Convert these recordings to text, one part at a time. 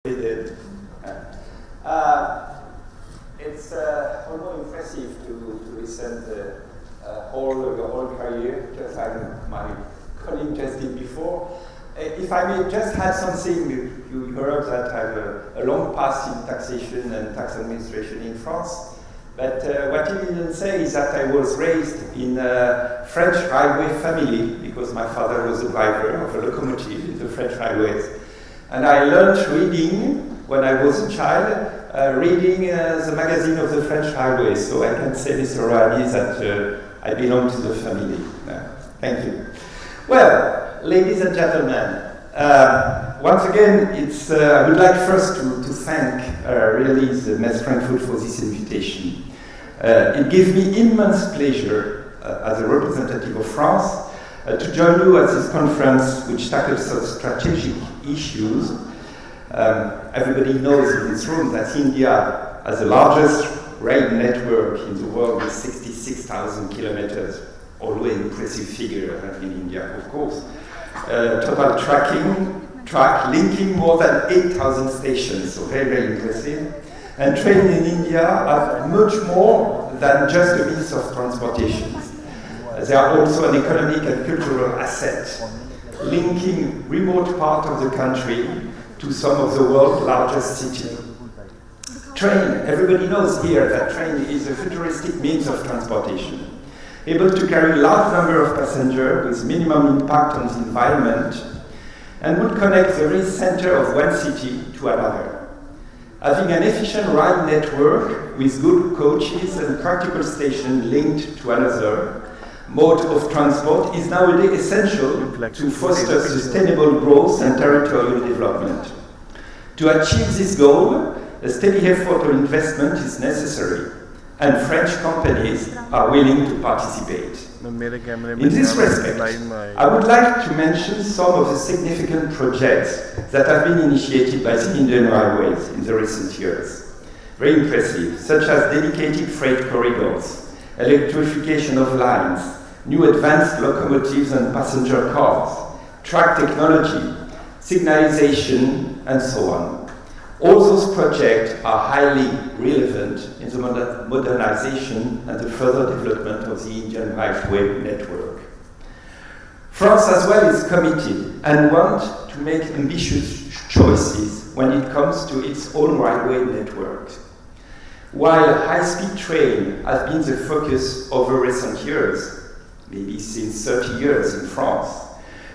It's almost impressive to listen the whole career, just like my colleague just did before. If I may just add something, you heard that I have a long past in taxation and tax administration in France. But what he didn't say is that I was raised in a French railway family, because my father was a driver of a locomotive in the French railways. And I learned reading when I was a child, reading the magazine of the French railways. So I can say, Mr. Rouhani, that I belong to the family. Thank you. Well, ladies and gentlemen, once again, I would like first to thank really the Metz Frankfurt for this invitation. It gives me immense pleasure as a representative of France to join you at this conference which tackles such strategic issues. Everybody knows in this room that India has the largest rail network in the world with 66,000 kilometers. Always impressive figure in India, of course. Total track linking more than 8,000 stations, so very, very impressive. And trains in India are much more than just a means of transportation. They are also an economic and cultural asset, linking remote part of the country to some of the world's largest cities. Train, everybody knows here that train is a futuristic means of transportation, able to carry a large number of passengers with minimum impact on the environment, and would connect the very center of one city to another. Having an efficient rail network with good coaches and practical stations linked to another mode of transport is nowadays essential to foster sustainable growth and territorial development. To achieve this goal, a steady effort of investment is necessary, and French companies are willing to participate. In this respect, I would like to mention some of the significant projects that have been initiated by the Indian Railways in the recent years. Very impressive, such as dedicated freight corridors, electrification of lines, new advanced locomotives and passenger cars, track technology, signalization, and so on. All those projects are highly relevant in the modernization and the further development of the Indian railway network. France as well is committed and wants to make ambitious choices when it comes to its own railway network. While high-speed train has been the focus over recent years, maybe since 30 years in France,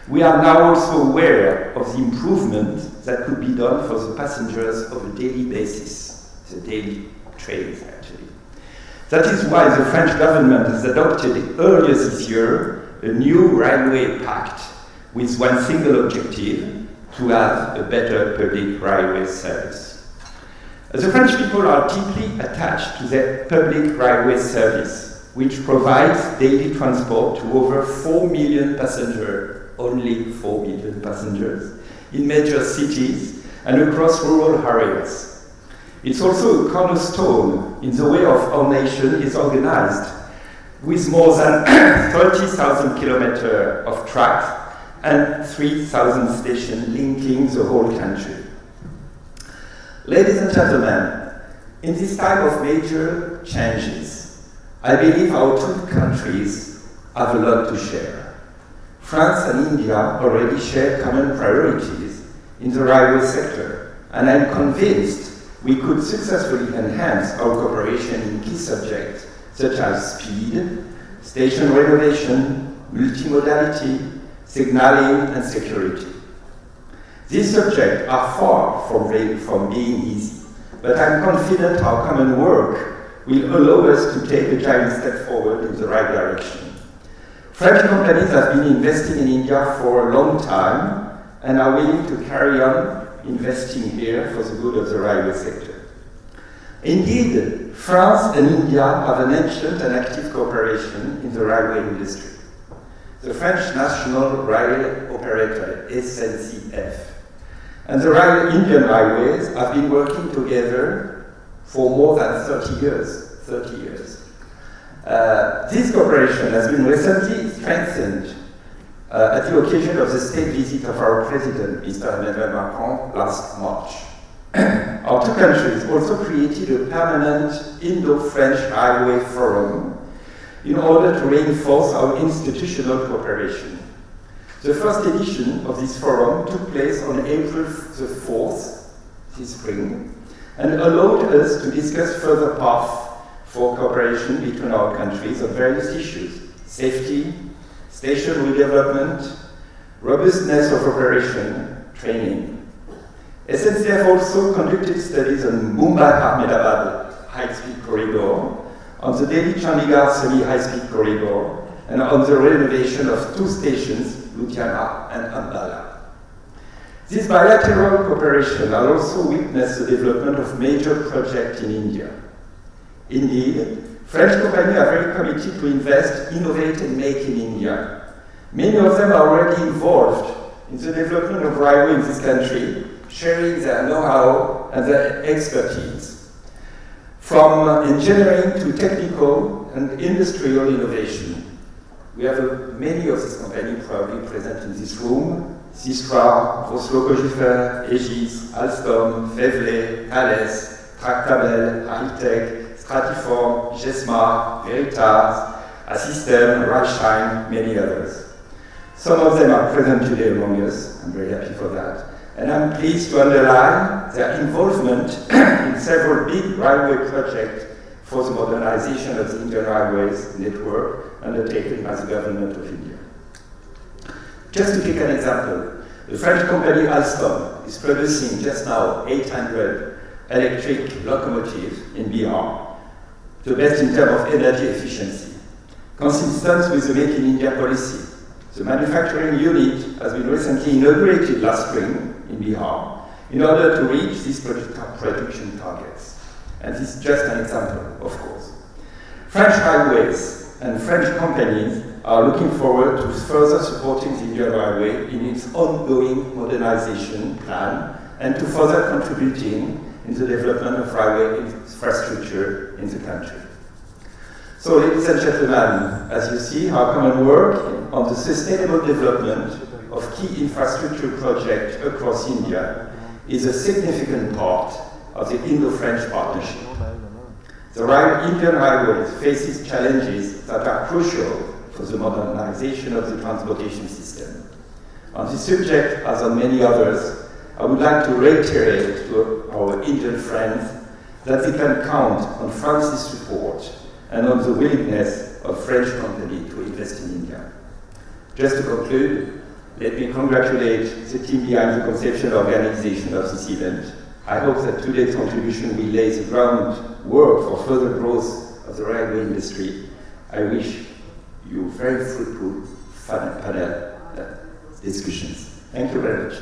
we are now also aware of the improvement that could be done for the passengers on a daily basis, the daily trains actually. That is why the French government has adopted earlier this year a new railway pact with one single objective: to have a better public railway service. The French people are deeply attached to their public railway service, which provides daily transport to over 4 million passengers, only 4 million passengers, in major cities and across rural areas. It's also a cornerstone in the way of our nation is organized, with more than 30,000 kilometers of tracks and 3,000 stations linking the whole country. Ladies and gentlemen, in this time of major changes, I believe our two countries have a lot to share. France and India already share common priorities in the railway sector, and I'm convinced we could successfully enhance our cooperation in key subjects such as speed, station renovation, multimodality, signaling, and security. These subjects are far from being easy, but I'm confident our common work will allow us to take a giant step forward in the right direction. French companies have been investing in India for a long time and are willing to carry on investing here for the good of the railway sector. Indeed, France and India have an ancient and active cooperation in the railway industry. The French National Rail Operator, SNCF, and the Indian Railways have been working together for more than 30 years. This cooperation has been recently strengthened at the occasion of the state visit of our president, Mr. Emmanuel Macron, last March. our two countries also created a permanent Indo-French Railway Forum in order to reinforce our institutional cooperation. The first edition of this forum took place on April the 4th, this spring, and allowed us to discuss further paths for cooperation between our countries on various issues: safety, station redevelopment, robustness of operation, training. SNCF also conducted studies on Mumbai-Ahmedabad high-speed corridor, on the Delhi-Chandigarh semi-high-speed corridor, and on the renovation of two stations, Ludhiana and Ambala. This bilateral cooperation has also witnessed the development of major projects in India. Indeed, French companies are very committed to invest, innovate, and make in India. Many of them are already involved in the development of railway in this country, sharing their know-how and their expertise. From engineering to technical and industrial innovation. We have many of these companies probably present in this room: Sistra, Voslo-Cogefer, Aegis, Alstom, Fevle, Thales, Tractabel, Hightech, Stratiform, Jesmar, Veritas, Assystem, Reichheim, many others. Some of them are present today among us. I'm very happy for that. And I'm pleased to underline their involvement in several big railway projects for the modernization of the Indian Railways network undertaken by the government of India. Just to take an example, the French company Alstom is producing just now 800 electric locomotives in Bihar, the best in terms of energy efficiency. Consistent with the Make in India policy, the manufacturing unit has been recently inaugurated last spring in Bihar in order to reach these production targets. And this is just an example, of course. French railways and French companies are looking forward to further supporting the Indian Railway in its ongoing modernization plan and to further contributing in the development of railway infrastructure in the country. So, ladies and gentlemen, as you see, our common work on the sustainable development of key infrastructure projects across India is a significant part of the Indo-French partnership. The Indian Railways faces challenges that are crucial for the modernization of the transportation system. On this subject, as on many others, I would like to reiterate to our Indian friends that they can count on France's support and on the willingness of French companies to invest in India. Just to conclude, let me congratulate the team behind the conception and organization of this event. I hope that today's contribution will lay the groundwork for further growth of the railway industry. I wish you very fruitful panel discussions. Thank you very much.